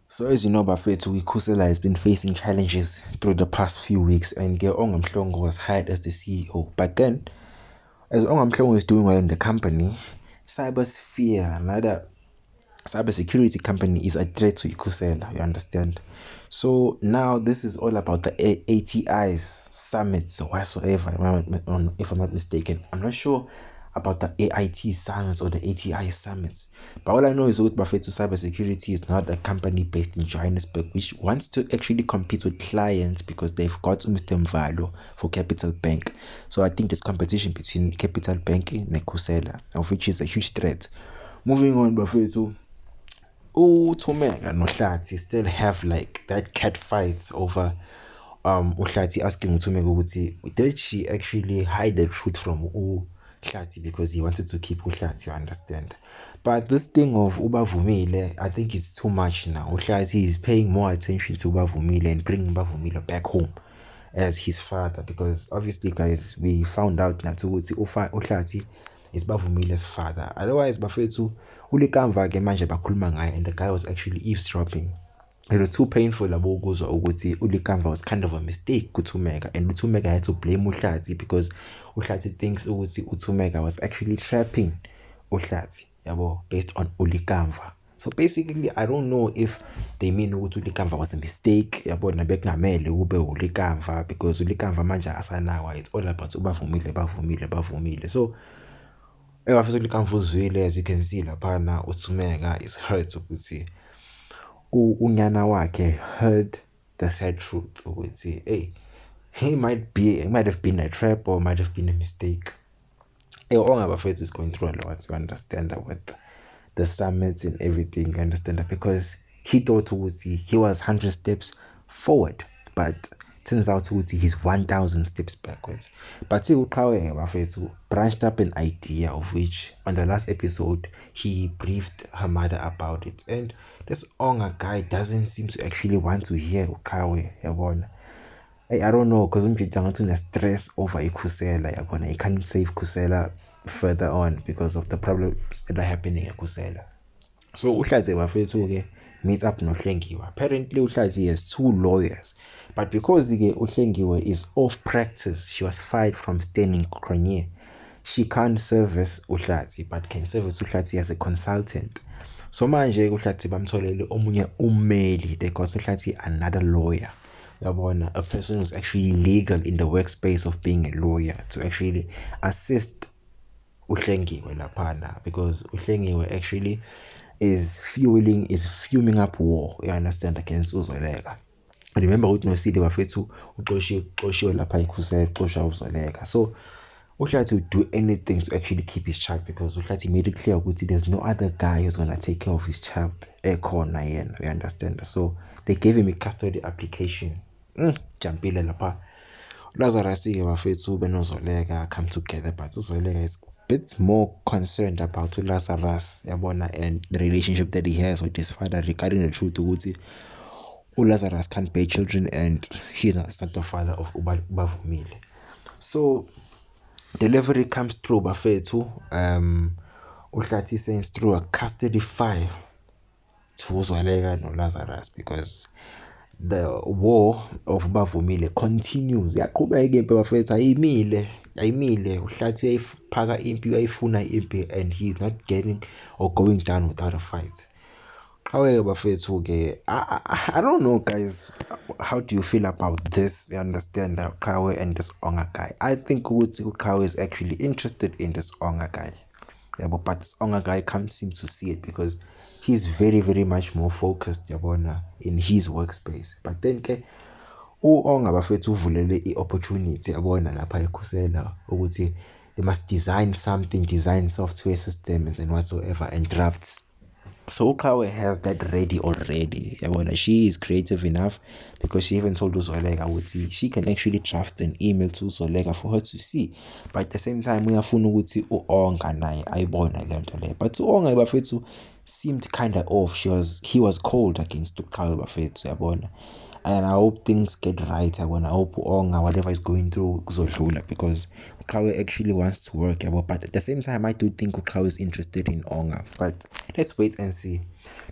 So as you know, Bafethu, Khusela has been facing challenges through the past few weeks, and Ongam Mhlongo was hired as the CEO. But then, as Ongam Mhlongo is doing well in the company, Cybersphere, another cybersecurity company, is a threat to Khusela. You understand? So now this is all about the ATIs summits or whatsoever. If I'm not mistaken, I'm not sure about the AIT summits or the ATI summits. But all I know is that Bafethu Cybersecurity is not a company based in Johannesburg which wants to actually compete with clients because they've got Mr. Mvalo for Capital Bank. So I think there's competition between Capital Bank and Khusela, of which is a huge threat. Moving on, Bafethu. Thumeka noHlathi still have like that cat fights over uHlathi asking uThumeka ukuthi did she actually hide the truth from uHlathi because he wanted to keep uHlathi, you understand? But this thing of Ubavumile, I think it's too much now. uHlathi is paying more attention to Ubavumile and bringing Ubavumile back home as his father, because obviously, guys, we found out now ukuthi uHlathi is Bavumile's father. Otherwise, Bafethu ulikamva ke manje bakhuluma ngaye, and the guy was actually eavesdropping. It was too painful labo ukuzwa ukuthi ulikamva was kind of a mistake kuThumeka, and uThumeka had to blame uHlathi because uHlathi thinks ukuthi uThumeka was actually trapping uHlathi, yabo, based on ulikamva. So basically, I don't know if they mean ukuthi ulikamva was a mistake, yabona, bekungamele kube ulikamva because ulikamva manje asanawa. It's all about bavumile. So after ulikamva uzwile, as you can see laphana, uThumeka is hurt ukuthi unyana wakhe heard the sad truth ukuthi hey, he might have been a trap or might have been a mistake. Ongabafethu is going through a lot, you understand, with the summits and everything, you understand, because he thought he was 100 steps forward, but turns out he's 1,000 steps backwards. But Bafethu branched up an idea of which on the last episode he briefed her mother about it, and this Onga guy doesn't seem to actually want to hear Uqhawe, yabona. I don't know, because I'm stress over Khusela, yabona. He can't save Khusela further on because of the problems that are happening at Khusela. So uHlathi Bafethu meets up noHlengiwe. Apparently uHlathi has 2 lawyers, but because uHlengiwe is off practice, she was fired from Standing Cronje. She can't service uHlathi, but can service uHlathi as a consultant. So manje uHlathi bamtholele omunye ummeli. They got uHlathi another lawyer. Yabona, a person who's actually legal in the workspace of being a lawyer to actually assist uHlengiwe laphana, because uHlengiwe actually is fuming up war, you understand, against uZoleka. Remember ukuthi noSidi Bafethu uxoshiwe lapha eKhusela, uxosha uZoleka. So uHlathi would do anything to actually keep his child, because uHlathi made it clear ukuthi there's no other guy who's gonna take care of his child ekhona yena, you understand. So they gave him a custody application. Jampile lapha. Lazarus Bafethu benoZoleka come together, but uZoleka is bit more concerned about Lazarus, yabona, and the relationship that he has with his father regarding the truth ukuthi Lazarus can't bear children and he's not the father of Ubavumile. So delivery comes through Bafethu. uHlathi sends through a custody file to uZoleka no Lazarus because the war of Bavumile continues. Yaqhubeka impi Bafethu, ayimile. uHlathi uyayiphaka impi, uyayifuna impi, and he's not getting or going down without a fight. However, Bafethu, I don't know, guys, how do you feel about this? You understand that Uqhawe and this Onga guy? I think Uqhawe is actually interested in this Onga guy. Yeah, but this Onga guy can't seem to see it because he's very, very much more focused, yabona, in his workspace. But then Onga Bafethu uvulele i-opportunity, yabona, lapha eKhusela ukuthi they must design software systems and whatsoever, and drafts. So Uqhawe has that ready already. Yabona, she is creative enough because she even told uZoleka ukuthi she can actually draft an email to uZoleka for her to see. But at the same time, uyafuna ukuthi uOnga naye ayibona le nto le. But uOnga Bafethu seemed kind of off. He was cold against Uqhawe Bafethu, yabona. and I hope things get right. I hope Onga, whatever is going through, kuzodlula, because Uqhawe actually wants to work. But at the same time, I do think Uqhawe is interested in Onga. But let's wait and see.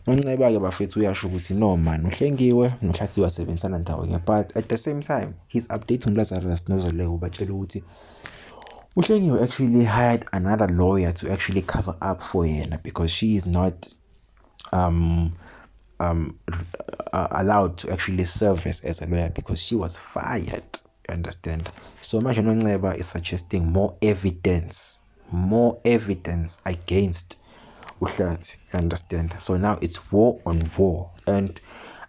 Nonceba-ke bafethu uyasho ukuthi no man uhlengiwe nohlathi wasebenzisana ndawonye, but at the same time he's updating uLazarus noZoleka ubatshela ukuthi uhlengiwe actually hired another lawyer to actually cover up for yena because she is not allowed to actually serve as a lawyer because she was fired. You understand? So manje noNceba is suggesting more evidence against uHlathi. You understand? So now it's war on war, and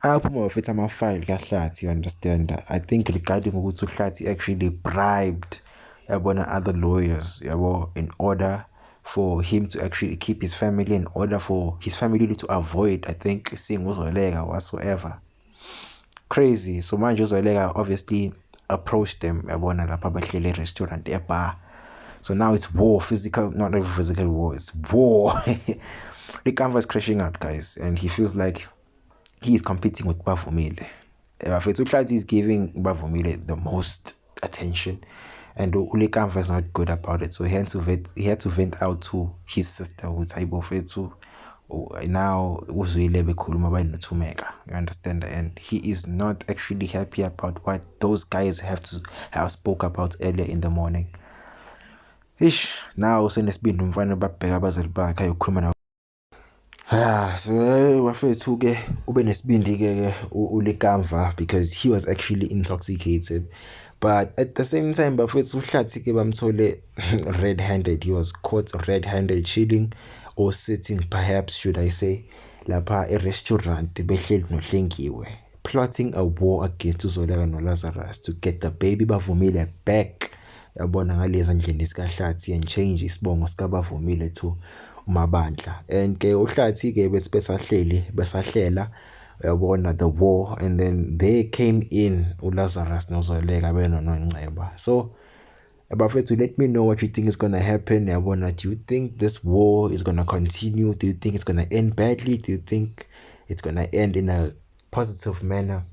ayaphuma bafethu ama-file kaHlathi. You understand? I think regarding ukuthi uHlathi actually bribed other lawyers in order for him to actually keep his family, in order for his family to avoid, I think, seeing uZoleka whatsoever. Crazy. So manje uZoleka obviously approached them lapha bahlele restaurant bar. So now it's war, not even physical war, it's war. The canvas is crashing out, guys, and he feels like he is competing with Bavumile. Uhlathi is giving Bavumile the most attention, and Ule Canva is not good about it, so he had to vent out to his sister who now uzwile bekhuluma bayinothumeka. You understand? And he is not actually happy about what those guys have spoke about earlier in the morning. Now senesibindi umfana babheka abazali bakhe ayokhuluma nawo. So wafethu ke ube nesibindi ke uLekamva because he was actually intoxicated. But at the same time, bafethu uHlathi ke bamthole red-handed. He was caught red-handed chilling or sitting, perhaps should I say, lapha restaurant behleli noHlengiwe, plotting a war against uZoleka noLazarus to get the baby Bavumile back. Yabona ngalezi ndlela sikaHlathi and change isibongo sikaBavumile to uMabandla. And ke uHlathi ke besahlela yabona the war, and then they came in uLazarus noZoleka noNceba. So bafethu, let me know what you think is gonna happen. Yabona, do you think this war is gonna continue? Do you think it's gonna end badly? Do you think it's gonna end in a positive manner?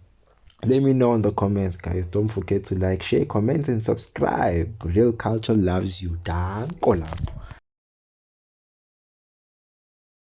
Let me know in the comments, guys. Don't forget to like, share, comment, and subscribe. Real Culture loves you. Danko lapho.